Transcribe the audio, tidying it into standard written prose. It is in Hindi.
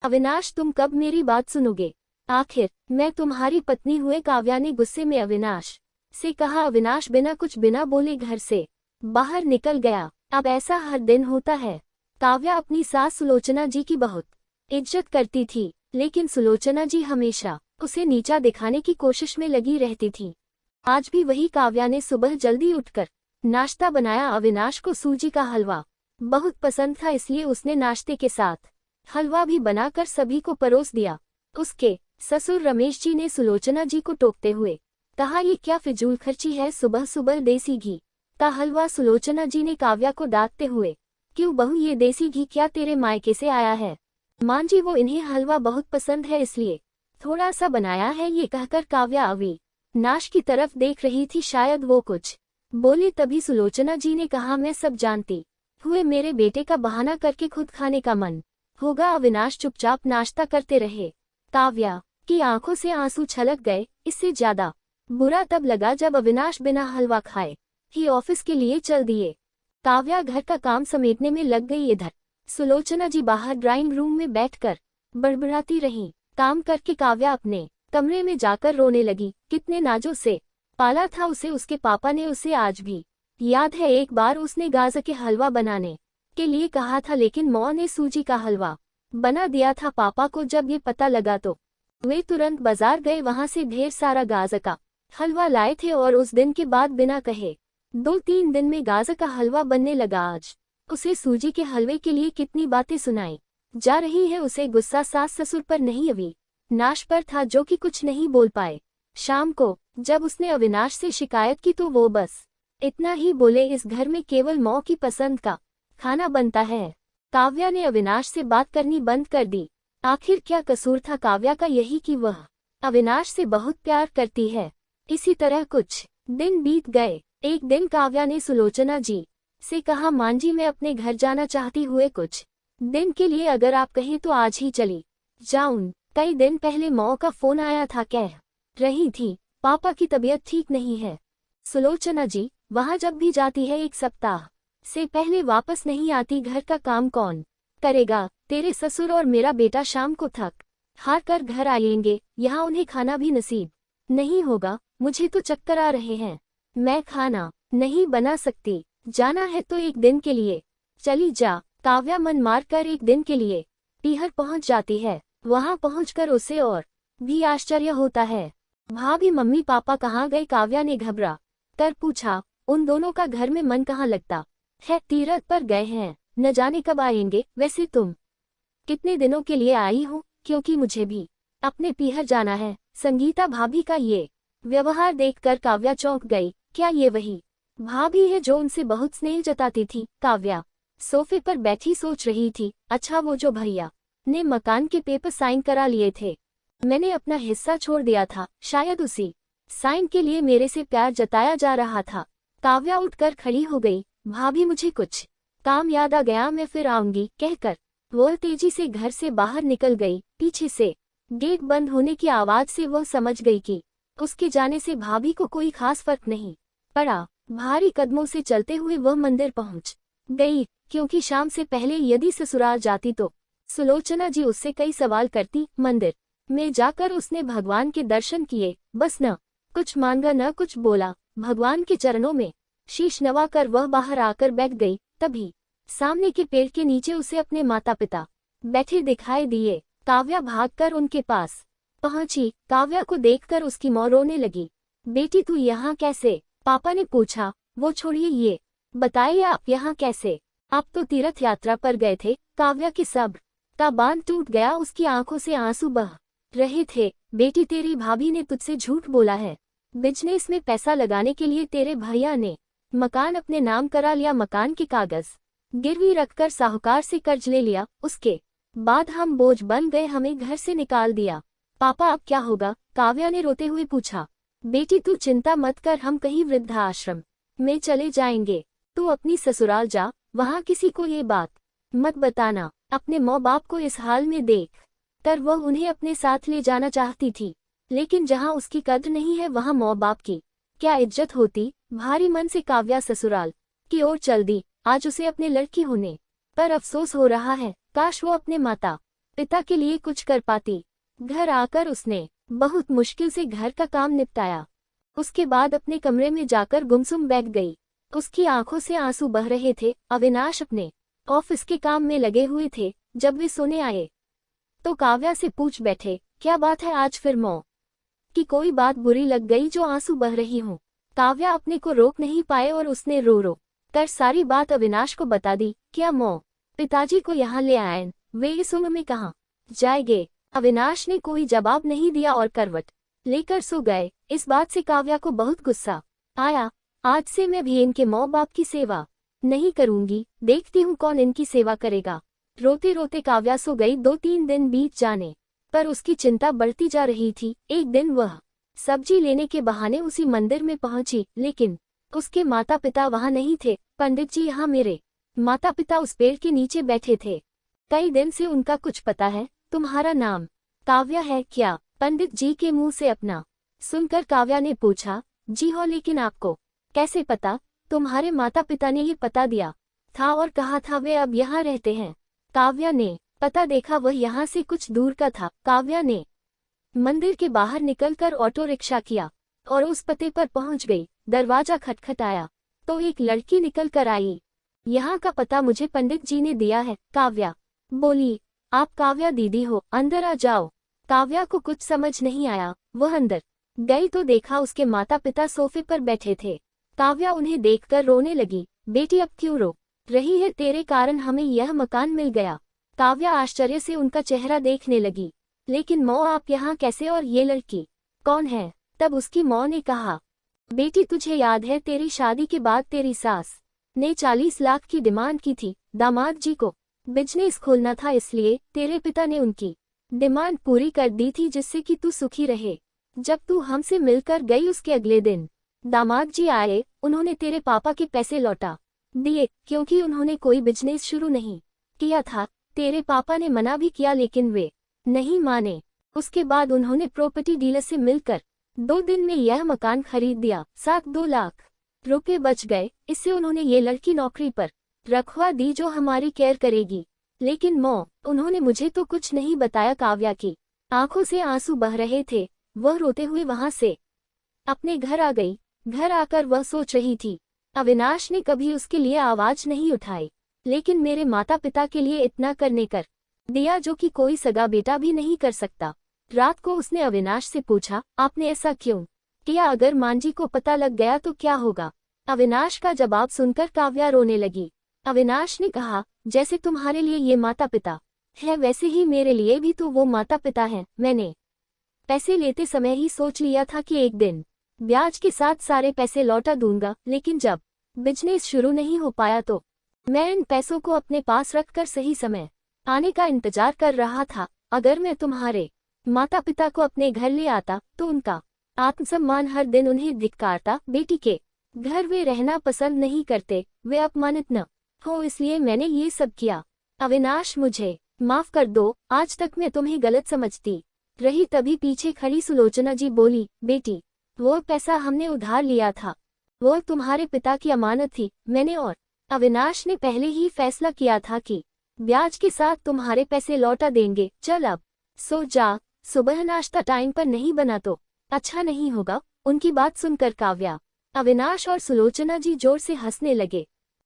अविनाश, तुम कब मेरी बात सुनोगे? आखिर मैं तुम्हारी पत्नी हुए, काव्या ने गुस्से में अविनाश से कहा। अविनाश बिना बोले घर से बाहर निकल गया। अब ऐसा हर दिन होता है। काव्या अपनी सास सुलोचना जी की बहुत इज्जत करती थी, लेकिन सुलोचना जी हमेशा उसे नीचा दिखाने की कोशिश में लगी रहती थी। आज भी वही काव्या ने सुबह जल्दी उठकर नाश्ता बनाया। अविनाश को सूजी का हलवा बहुत पसंद था, इसलिए उसने नाश्ते के साथ हलवा भी बनाकर सभी को परोस दिया। उसके ससुर रमेश जी ने सुलोचना जी को टोकते हुए कहा, ये क्या फिजूल खर्ची है, सुबह सुबह देसी घी का हलवा। सुलोचना जी ने काव्या को डांटते हुए, क्यों बहू, ये देसी घी क्या तेरे मायके से आया है? मां जी, वो इन्हें हलवा बहुत पसंद है इसलिए थोड़ा सा बनाया है। ये कहकर काव्या अविनाश की तरफ देख रही थी, शायद वो कुछ बोले, तभी सुलोचना जी ने कहा, मैं सब जानती हुए मेरे बेटे का बहाना करके खुद खाने का मन होगा। अविनाश चुपचाप नाश्ता करते रहे। काव्या की आंखों से आंसू छलक गए। इससे ज्यादा बुरा तब लगा जब अविनाश बिना हलवा खाए ही ऑफिस के लिए चल दिए। काव्या घर का काम समेटने में लग गई। इधर सुलोचना जी बाहर ड्राइंग रूम में बैठकर बड़बड़ाती रहीं। काम करके काव्या अपने कमरे में जाकर रोने लगी। कितने नाजों से पाला था उसे उसके पापा ने। उसे आज भी याद है, एक बार उसने गाजर के हलवा बनाने के लिए कहा था, लेकिन मौं ने सूजी का हलवा बना दिया था। पापा को जब ये पता लगा तो वे तुरंत बाजार गए, वहां से ढेर सारा गाजर का हलवा लाए थे और उस दिन के बाद बिना कहे 2-3 दिन में गाजर का हलवा बनने लगा। आज उसे सूजी के हलवे के लिए कितनी बातें सुनाई जा रही है। उसे गुस्सा सास ससुर पर नहीं, अविनाश पर था, जो कि कुछ नहीं बोल पाए। शाम को जब उसने अविनाश से शिकायत की तो वो बस इतना ही बोले, इस घर में केवल मौं की पसंद का खाना बनता है। काव्या ने अविनाश से बात करनी बंद कर दी। आखिर क्या कसूर था काव्या का? यही कि वह अविनाश से बहुत प्यार करती है। इसी तरह कुछ दिन बीत गए। एक दिन काव्या ने सुलोचना जी से कहा, मां जी, मैं अपने घर जाना चाहती हुए कुछ दिन के लिए, अगर आप कहें तो आज ही चली जाऊं। कई दिन पहले मौं का फोन आया था, कह रही थी पापा की तबीयत ठीक नहीं है। सुलोचना जी वहां जब भी जाती है 1 सप्ताह से पहले वापस नहीं आती। घर का काम कौन करेगा? तेरे ससुर और मेरा बेटा शाम को थक हार कर घर आएंगे, यहाँ उन्हें खाना भी नसीब नहीं होगा। मुझे तो चक्कर आ रहे हैं, मैं खाना नहीं बना सकती। जाना है तो 1 दिन के लिए चली जा। काव्या मन मारकर 1 दिन के लिए पीहर पहुंच जाती है। वहां पहुंचकर उसे और भी आश्चर्य होता है। भाभी, मम्मी पापा कहाँ गए? काव्या ने घबरा कर पूछा। उन दोनों का घर में मन कहाँ लगता है, तीरथ पर गए हैं, न जाने कब आएंगे। वैसे तुम कितने दिनों के लिए आई हो? क्योंकि मुझे भी अपने पीहर जाना है। संगीता भाभी का ये व्यवहार देखकर काव्या चौंक गई। क्या ये वही भाभी है जो उनसे बहुत स्नेह जताती थी? काव्या सोफे पर बैठी सोच रही थी। अच्छा, वो जो भैया ने मकान के पेपर साइन करा लिए थे, मैंने अपना हिस्सा छोड़ दिया था, शायद उसी साइन के लिए मेरे से प्यार जताया जा रहा था। काव्या उठकर खड़ी हो गई। भाभी, मुझे कुछ काम याद आ गया, मैं फिर आऊंगी, कहकर वो तेजी से घर से बाहर निकल गई। पीछे से गेट बंद होने की आवाज से वह समझ गई कि उसके जाने से भाभी को कोई खास फर्क नहीं पड़ा। भारी कदमों से चलते हुए वह मंदिर पहुंच गई, क्योंकि शाम से पहले यदि ससुराल जाती तो सुलोचना जी उससे कई सवाल करती। मंदिर में जाकर उसने भगवान के दर्शन किए, बस न कुछ मांगा न कुछ बोला। भगवान के चरणों में शीश नवाकर वह बाहर आकर बैठ गई। तभी सामने के पेड़ के नीचे उसे अपने माता पिता बैठे दिखाई दिए। काव्या भागकर उनके पास पहुंची। काव्या को देखकर उसकी मां रोने लगी। बेटी, तू यहाँ कैसे? पापा ने पूछा। वो छोड़िए, ये बताइए आप यहाँ कैसे? आप तो तीर्थ यात्रा पर गए थे। काव्या के सब्र का बांध टूट गया, उसकी आंखों से आंसू बह रहे थे। बेटी, तेरी भाभी ने तुझसे झूठ बोला है। बिजनेस में पैसा लगाने के लिए तेरे भैया ने मकान अपने नाम करा लिया, मकान के कागज गिरवी रखकर साहूकार से कर्ज ले लिया। उसके बाद हम बोझ बन गए, हमें घर से निकाल दिया। पापा, अब क्या होगा? काव्या ने रोते हुए पूछा। बेटी, तू चिंता मत कर, हम कहीं वृद्धाश्रम में चले जाएंगे। तू अपनी ससुराल जा, वहाँ किसी को ये बात मत बताना। अपने माँ बाप को इस हाल में देख कर वह उन्हें अपने साथ ले जाना चाहती थी, लेकिन जहाँ उसकी कद्र नहीं है वहाँ माँ बाप की क्या इज्जत होती। भारी मन से काव्या ससुराल की ओर चल दी। आज उसे अपने लड़की होने पर अफसोस हो रहा है। काश वो अपने माता पिता के लिए कुछ कर पाती। घर आकर उसने बहुत मुश्किल से घर का काम निपटाया। उसके बाद अपने कमरे में जाकर गुमसुम बैठ गई। उसकी आंखों से आंसू बह रहे थे। अविनाश अपने ऑफिस के काम में लगे हुए थे। जब वे सोने आए तो काव्या से पूछ बैठे, क्या बात है आज फिर मौ कि कोई बात बुरी लग गई जो आंसू बह रही हूँ। काव्या अपने को रोक नहीं पाए और उसने रो रो कर सारी बात अविनाश को बता दी। क्या मौ पिताजी को यहाँ ले आए, वे इस उम्र में कहाँ जाएंगे। अविनाश ने कोई जवाब नहीं दिया और करवट लेकर सो गए। इस बात से काव्या को बहुत गुस्सा आया। आज से मैं भी इनके माँ बाप की सेवा नहीं करूंगी, देखती हूँ कौन इनकी सेवा करेगा। रोते रोते काव्या सो गई। 2-3 दिन बीत जाने पर उसकी चिंता बढ़ती जा रही थी। एक दिन वह सब्जी लेने के बहाने उसी मंदिर में पहुंची, लेकिन उसके माता पिता वहां नहीं थे। पंडित जी, यहाँ मेरे माता पिता उस पेड़ के नीचे बैठे थे। कई दिन से उनका कुछ पता है। तुम्हारा नाम काव्या है क्या? पंडित जी के मुंह से अपना सुनकर काव्या ने पूछा। जी हो, लेकिन आपको कैसे पता? तुम्हारे माता पिता ने ये पता दिया था और कहा था वे अब यहाँ रहते हैं। काव्या ने पता देखा, वह यहाँ से कुछ दूर का था। काव्या ने मंदिर के बाहर निकलकर ऑटो रिक्शा किया और उस पते पर पहुंच गई। दरवाजा खटखटाया तो एक लड़की निकल कर आई। यहाँ का पता मुझे पंडित जी ने दिया है, काव्या बोली। आप काव्या दीदी हो, अंदर आ जाओ। काव्या को कुछ समझ नहीं आया। वह अंदर गई तो देखा उसके माता पिता सोफे पर बैठे थे। काव्या उन्हें देखकर रोने लगी। बेटी, अब क्यों रो रही है? तेरे कारण हमें यह मकान मिल गया। काव्या आश्चर्य से उनका चेहरा देखने लगी। लेकिन मौ, आप यहाँ कैसे और ये लड़की कौन है? तब उसकी मौ ने कहा, बेटी तुझे याद है तेरी शादी के बाद तेरी सास ने 40 लाख की डिमांड की थी। दामाद जी को बिजनेस खोलना था, इसलिए तेरे पिता ने उनकी डिमांड पूरी कर दी थी जिससे कि तू सुखी रहे। जब तू हमसे मिलकर गई उसके अगले दिन दामाद जी आए। उन्होंने तेरे पापा के पैसे लौटा दिए क्योंकि उन्होंने कोई बिजनेस शुरू नहीं किया था। तेरे पापा ने मना भी किया लेकिन वे नहीं माने। उसके बाद उन्होंने प्रॉपर्टी डीलर से मिलकर 2 दिन में यह मकान खरीद दिया। 2 लाख रुपए बच गए। इससे उन्होंने ये लड़की नौकरी पर रखवा दी जो हमारी केयर करेगी। लेकिन मौ, उन्होंने मुझे तो कुछ नहीं बताया। काव्या की आंखों से आंसू बह रहे थे। वह रोते हुए वहां से अपने घर आ गई। घर आकर वह सोच रही थी, अविनाश ने कभी उसके लिए आवाज नहीं उठाई, लेकिन मेरे माता पिता के लिए इतना करने कर दिया जो कि कोई सगा बेटा भी नहीं कर सकता। रात को उसने अविनाश से पूछा, आपने ऐसा क्यों किया? अगर मांझी को पता लग गया तो क्या होगा? अविनाश का जवाब सुनकर काव्या रोने लगी। अविनाश ने कहा, जैसे तुम्हारे लिए ये माता पिता है वैसे ही मेरे लिए भी तो वो माता पिता हैं। मैंने पैसे लेते समय ही सोच लिया था कि एक दिन ब्याज के साथ सारे पैसे लौटा दूंगा, लेकिन जब बिजनेस शुरू नहीं हो पाया तो मैं इन पैसों को अपने पास रखकर सही समय आने का इंतजार कर रहा था। अगर मैं तुम्हारे माता पिता को अपने घर ले आता तो उनका आत्मसम्मान हर दिन उन्हें धिक्कारता। बेटी के घर वे रहना पसंद नहीं करते, वे अपमानित न हो, इसलिए मैंने ये सब किया। अविनाश, मुझे माफ कर दो, आज तक मैं तुम्हें गलत समझती रही। तभी पीछे खड़ी सुलोचना जी बोली, बेटी वो पैसा हमने उधार लिया था, वो तुम्हारे पिता की अमानत थी। मैंने और अविनाश ने पहले ही फैसला किया था कि ब्याज के साथ तुम्हारे पैसे लौटा देंगे। चल अब सो जा, सुबह नाश्ता टाइम पर नहीं बना तो अच्छा नहीं होगा। उनकी बात सुनकर काव्या, अविनाश और सुलोचना जी जोर से हंसने लगे।